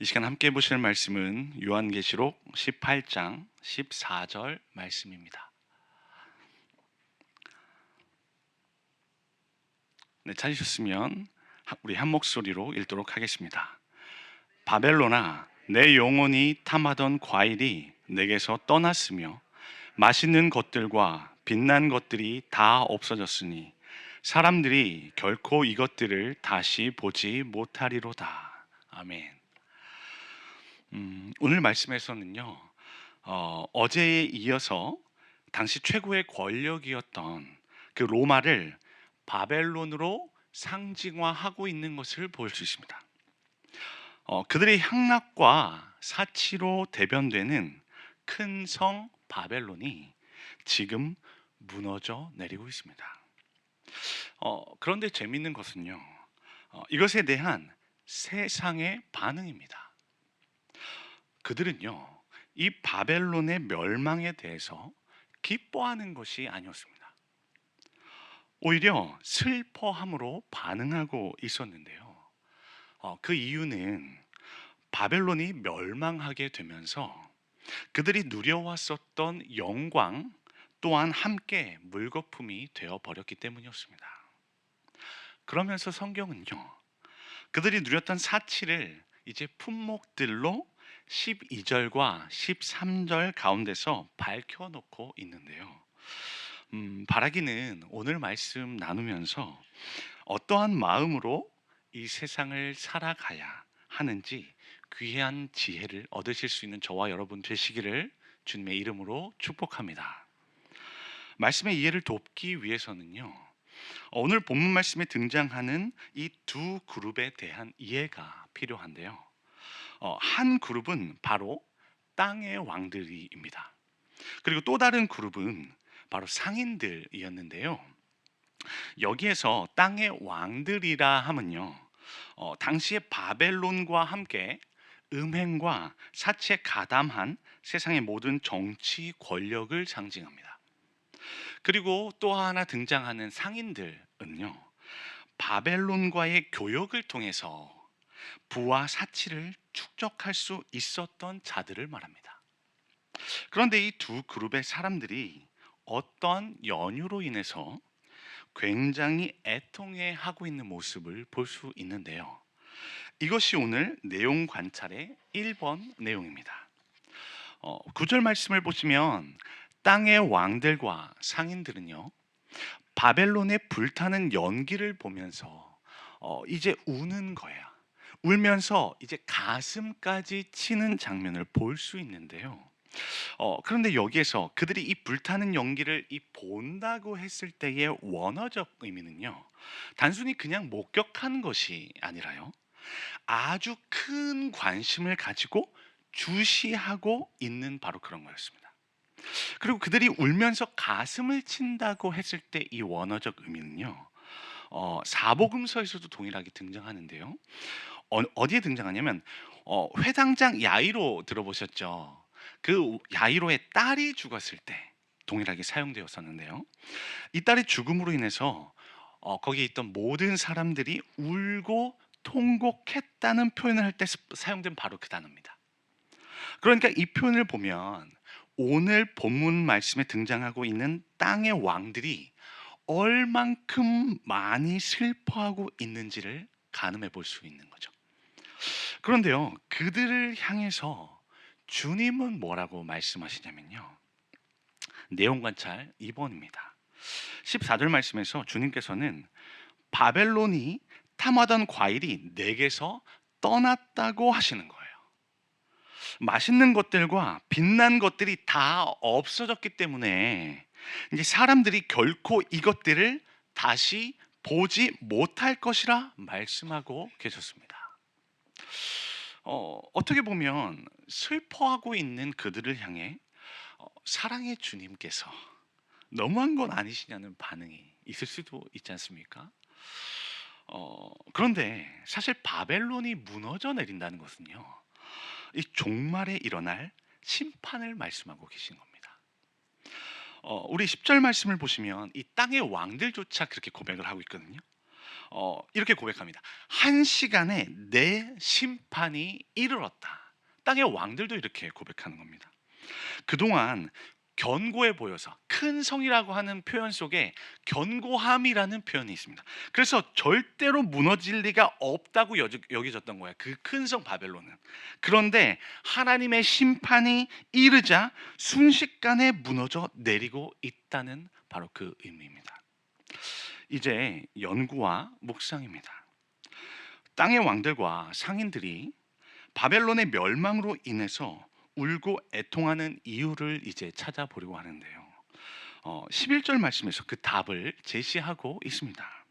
이 시간 함께 보실 말씀은 요한계시록 18장 14절 말씀입니다. 네, 찾으셨으면 우리 한 목소리로 읽도록 하겠습니다. 바벨론아, 내 영혼이 탐하던 과일이 내게서 떠났으며 맛있는 것들과 빛난 것들이 다 없어졌으니 사람들이 결코 이것들을 다시 보지 못하리로다. 아멘. 오늘 말씀에서는요, 어제에 이어서 당시 최고의 권력이었던 그 로마를 바벨론으로 상징화하고 있는 것을 볼 수 있습니다. 그들의 향락과 사치로 대변되는 큰 성 바벨론이 지금 무너져 내리고 있습니다. 그런데 재미있는 것은요, 이것에 대한 세상의 반응입니다. 그들은요, 이 바벨론의 멸망에 대해서 기뻐하는 것이 아니었습니다. 오히려 슬퍼함으로 반응하고 있었는데요. 그 이유는 바벨론이 멸망하게 되면서 그들이 누려왔었던 영광 또한 함께 물거품이 되어 버렸기 때문이었습니다. 그러면서 성경은요, 그들이 누렸던 사치를 이제 품목들로 12절과 13절 가운데서 밝혀놓고 있는데요. 바라기는 오늘 말씀 나누면서 어떠한 마음으로 이 세상을 살아가야 하는지 귀한 지혜를 얻으실 수 있는 저와 여러분 되시기를 주님의 이름으로 축복합니다. 말씀의 이해를 돕기 위해서는요, 오늘 본문 말씀에 등장하는 이 두 그룹에 대한 이해가 필요한데요. 한 그룹은 바로 땅의 왕들입니다. 그리고 또 다른 그룹은 바로 상인들이었는데요. 여기에서 땅의 왕들이라 하면요, 당시의 바벨론과 함께 음행과 사치에 가담한 세상의 모든 정치 권력을 상징합니다. 그리고 또 하나 등장하는 상인들은요, 바벨론과의 교역을 통해서 부와 사치를 축적할 수 있었던 자들을 말합니다. 그런데 이 두 그룹의 사람들이 어떤 연유로 인해서 굉장히 애통해하고 있는 모습을 볼 수 있는데요. 이것이 오늘 내용 관찰의 1번 내용입니다. 9절 말씀을 보시면 땅의 왕들과 상인들은요, 바벨론의 불타는 연기를 보면서 이제 우는 거야. 울면서 이제 가슴까지 치는 장면을 볼 수 있는데요. 그런데 여기에서 그들이 이 불타는 연기를 본다고 했을 때의 원어적 의미는요, 단순히 그냥 목격한 것이 아니라요, 아주 큰 관심을 가지고 주시하고 있는 바로 그런 거였습니다. 그리고 그들이 울면서 가슴을 친다고 했을 때 이 원어적 의미는요, 사복음서에서도 동일하게 등장하는데요. 어디에 등장하냐면 회당장 야이로 들어보셨죠? 그 야이로의 딸이 죽었을 때 동일하게 사용되었었는데요. 이 딸의 죽음으로 인해서 거기에 있던 모든 사람들이 울고 통곡했다는 표현을 할 때 사용된 바로 그 단어입니다. 그러니까 이 표현을 보면 오늘 본문 말씀에 등장하고 있는 땅의 왕들이 얼만큼 많이 슬퍼하고 있는지를 가늠해 볼 수 있는 거죠. 그런데요, 그들을 향해서 주님은 뭐라고 말씀하시냐면요, 내용 관찰 2번입니다. 14절 말씀에서 주님께서는 바벨론이 탐하던 과일이 내게서 떠났다고 하시는 거예요. 맛있는 것들과 빛난 것들이 다 없어졌기 때문에 이제 사람들이 결코 이것들을 다시 보지 못할 것이라 말씀하고 계셨습니다. 어떻게 보면 슬퍼하고 있는 그들을 향해 사랑의 주님께서 너무한 건 아니시냐는 반응이 있을 수도 있지 않습니까? 그런데 사실 바벨론이 무너져 내린다는 것은요, 이 종말에 일어날 심판을 말씀하고 계신 겁니다. 우리 10절 말씀을 보시면 이 땅의 왕들조차 그렇게 고백을 하고 있거든요. 이렇게 고백합니다. 한 시간에 내 심판이 이르렀다. 땅의 왕들도 이렇게 고백하는 겁니다. 그동안 견고해 보여서 큰 성이라고 하는 표현 속에 견고함이라는 표현이 있습니다. 그래서 절대로 무너질 리가 없다고 여겨졌던 거예요. 그 큰 성 바벨론은. 그런데 하나님의 심판이 이르자 순식간에 무너져 내리고 있다는 바로 그 의미입니다. 이제 연구와 묵상입니다. 땅의 왕들과 상인들이 바벨론의 멸망으로 인해서 울고 애통하는 이유를 이제 찾아보려고 하는데요. 11절 말씀에서 그 답을 제시하고 있습니다.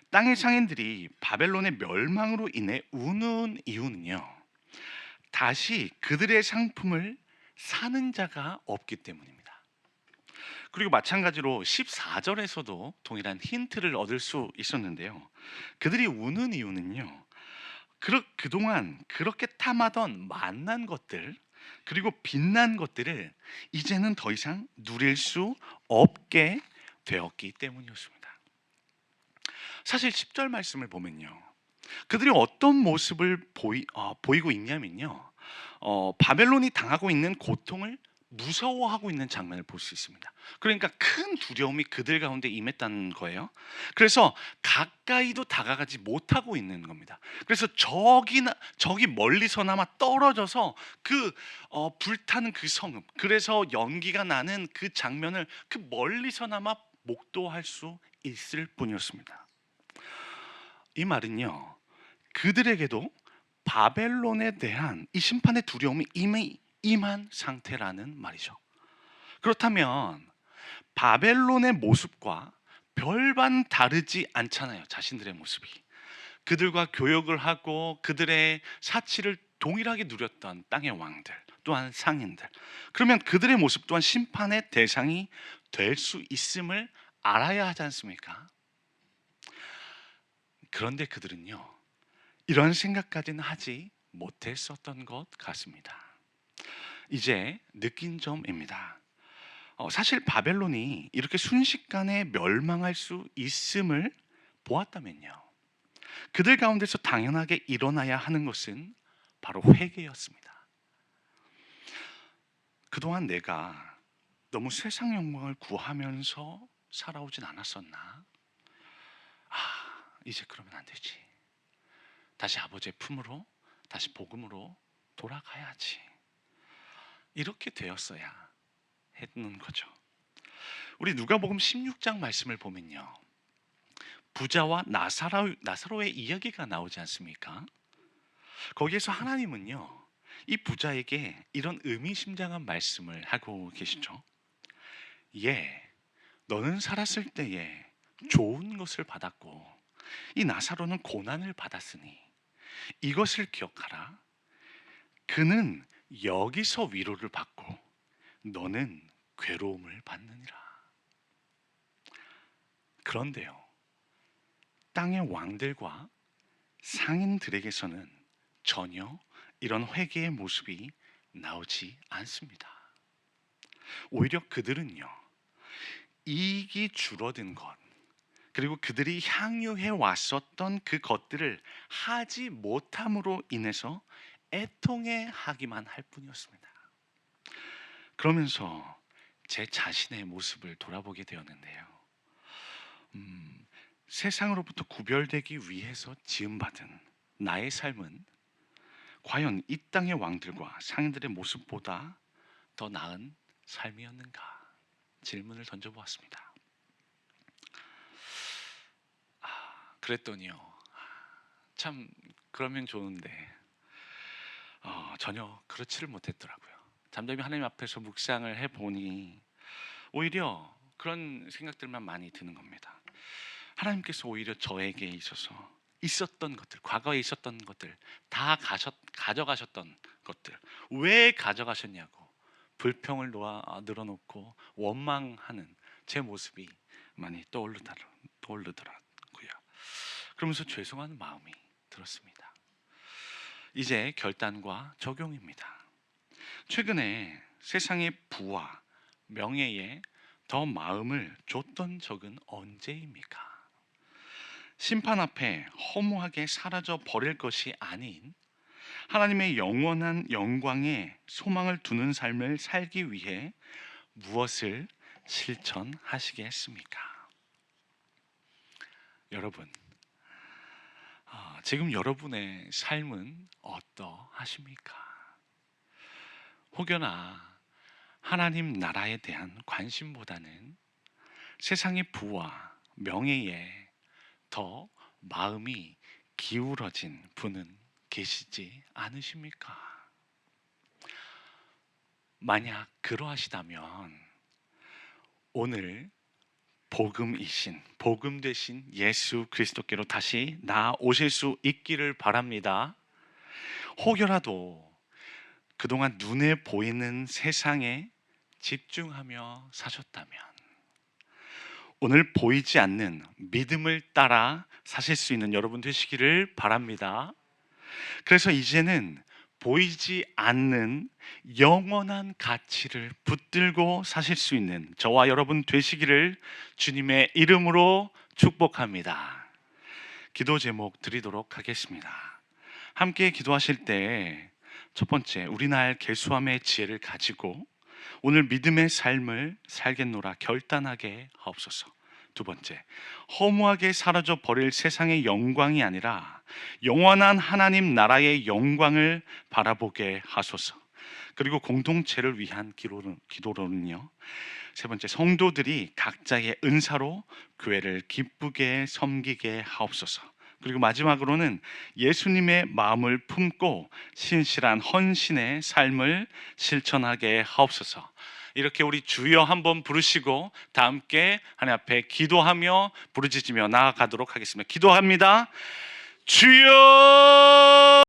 땅의 상인들이 바벨론의 멸망으로 인해 우는 이유는요, 다시 그들의 상품을 사는 자가 없기 때문입니다. 그리고 마찬가지로 14절에서도 동일한 힌트를 얻을 수 있었는데요. 그들이 우는 이유는요, 그동안 그렇게 탐하던 만난 것들, 그리고 빛난 것들을 이제는 더 이상 누릴 수 없게 되었기 때문이었습니다. 사실 10절 말씀을 보면요, 그들이 어떤 모습을 보이고 있냐면요, 바벨론이 당하고 있는 고통을 무서워하고 있는 장면을 볼 수 있습니다. 그러니까 큰 두려움이 그들 가운데 임했다는 거예요. 그래서 가까이도 다가가지 못하고 있는 겁니다. 그래서 저기 멀리서나마 떨어져서 그 불타는 그 성읍, 그래서 연기가 나는 그 장면을 그 멀리서나마 목도할 수 있을 뿐이었습니다. 이 말은요, 그들에게도 바벨론에 대한 이 심판의 두려움이 이미 임한 상태라는 말이죠. 그렇다면 바벨론의 모습과 별반 다르지 않잖아요. 자신들의 모습이. 그들과 교역을 하고 그들의 사치를 동일하게 누렸던 땅의 왕들, 또한 상인들. 그러면 그들의 모습 또한 심판의 대상이 될 수 있음을 알아야 하지 않습니까? 그런데 그들은요, 이런 생각까지는 하지 못했었던 것 같습니다. 이제 느낀 점입니다. 사실 바벨론이 이렇게 순식간에 멸망할 수 있음을 보았다면요, 그들 가운데서 당연하게 일어나야 하는 것은 바로 회개였습니다. 그동안 내가 너무 세상 영광을 구하면서 살아오진 않았었나? 이제 그러면 안 되지. 다시 아버지의 품으로, 다시 복음으로 돌아가야지. 이렇게 되었어야 했는 거죠. 우리 누가복음 16장 말씀을 보면요, 부자와 나사로의 이야기가 나오지 않습니까? 거기에서 하나님은요, 이 부자에게 이런 의미심장한 말씀을 하고 계시죠. 예, 너는 살았을 때에 좋은 것을 받았고 이 나사로는 고난을 받았으니 이것을 기억하라. 그는 여기서 위로를 받고 너는 괴로움을 받느니라. 그런데요, 땅의 왕들과 상인들에게서는 전혀 이런 회개의 모습이 나오지 않습니다. 오히려 그들은요, 이익이 줄어든 것, 그리고 그들이 향유해 왔었던 그 것들을 하지 못함으로 인해서 애통해 하기만 할 뿐이었습니다. 그러면서 제 자신의 모습을 돌아보게 되었는데요, 세상으로부터 구별되기 위해서 지음받은 나의 삶은 과연 이 땅의 왕들과 상인들의 모습보다 더 나은 삶이었는가? 질문을 던져보았습니다. 그랬더니요, 참 그러면 좋은데 전혀 그렇지를 못했더라고요. 잠잠히 하나님 앞에서 묵상을 해보니 오히려 그런 생각들만 많이 드는 겁니다. 하나님께서 오히려 저에게 있어서 있었던 것들, 과거에 있었던 것들 다 가져가셨던 것들, 왜 가져가셨냐고 불평을 늘어놓고 원망하는 제 모습이 많이 떠오르더라고요. 그러면서 죄송한 마음이 들었습니다. 이제 결단과 적용입니다. 최근에 세상의 부와 명예에 더 마음을 줬던 적은 언제입니까? 심판 앞에 허무하게 사라져 버릴 것이 아닌 하나님의 영원한 영광에 소망을 두는 삶을 살기 위해 무엇을 실천하시겠습니까? 여러분, 지금 여러분의 삶은 어떠하십니까? 혹여나 하나님 나라에 대한 관심보다는 세상의 부와 명예에 더 마음이 기울어진 분은 계시지 않으십니까? 만약 그러하시다면 오늘 복음 되신 예수 그리스도께로 다시 나오실 수 있기를 바랍니다. 혹여라도 그동안 눈에 보이는 세상에 집중하며 사셨다면 오늘 보이지 않는 믿음을 따라 사실 수 있는 여러분 되시기를 바랍니다. 그래서 이제는 보이지 않는 영원한 가치를 붙들고 사실 수 있는 저와 여러분 되시기를 주님의 이름으로 축복합니다. 기도 제목 드리도록 하겠습니다. 함께 기도하실 때 첫 번째, 우리 날 계수함의 지혜를 가지고 오늘 믿음의 삶을 살겠노라 결단하게 하옵소서. 두 번째, 허무하게 사라져 버릴 세상의 영광이 아니라 영원한 하나님 나라의 영광을 바라보게 하소서. 그리고 공동체를 위한 기도로는요, 세 번째, 성도들이 각자의 은사로 교회를 기쁘게 섬기게 하옵소서. 그리고 마지막으로는 예수님의 마음을 품고 신실한 헌신의 삶을 실천하게 하옵소서. 이렇게 우리 주여 한번 부르시고 다 함께 하나님 앞에 기도하며 부르짖으며 나아가도록 하겠습니다. 기도합니다. 주여!